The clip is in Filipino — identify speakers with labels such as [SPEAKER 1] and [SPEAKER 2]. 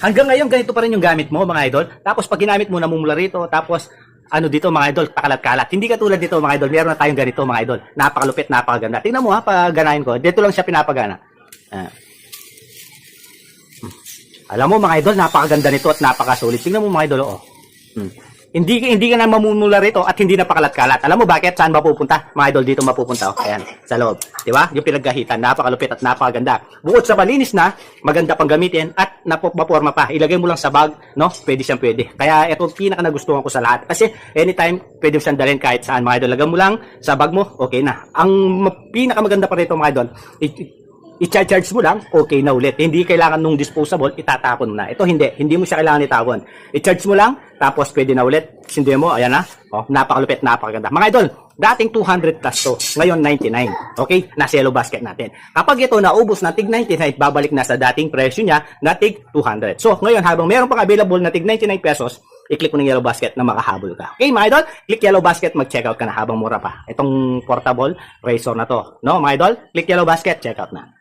[SPEAKER 1] Hanggang ngayon, ganito pa rin yung gamit mo, mga idol. Tapos pag ginamit mo, namumula rito. Tapos, ano dito, mga idol, pakalat-kalat. Hindi katulad dito, mga idol. Meron na tayong ganito, mga idol. Napakalupit, napakaganda. Tingnan mo ha, pag ganahin ko. Dito lang siya pinapagana. Alam mo, mga idol, napakaganda nito at napakasulit. Tingnan mo, mga idol, oh. Hindi ka na mamumula rito at hindi na pakalat-kalat. Alam mo bakit? Saan mapupunta? Mga idol, dito mapupunta. Oh. Ayan, sa loob. Di ba? Yung pinagkahitan, napakalupit at napakaganda. Bukod sa malinis na, maganda pang gamitin at maporma pa. Ilagay mo lang sa bag, no? Pwede siyang pwede. Kaya ito pinaka nagustuhan ko sa lahat. Kasi anytime, pwede mo siyang dalhin kahit saan, mga idol. Lagay mo lang sa bag mo, okay na. Ang pinaka maganda pa rito, mga idol, i-charge mo lang, okay na ulit. Hindi kailangan nung disposable, itatapon mo na. Ito hindi mo siya kailangan itapon. I-charge mo lang, tapos pwede na ulit. Sindi mo, ayan na. Oh, napakalupit, napakaganda. Mga idol, dating 200 plus to, ngayon 99. Okay? Nasa yellow basket natin. Kapag ito naubos na tig 99, babalik na sa dating presyo niya na tig 200. So, ngayon habang meron pang available na tig 99 pesos, i-click mo ng yellow basket na makahabol ka. Okay, mga idol? Click yellow basket, mag-checkout ka na habang mura pa. Itong portable razor na to. No, mga idol? Click yellow basket, checkout na.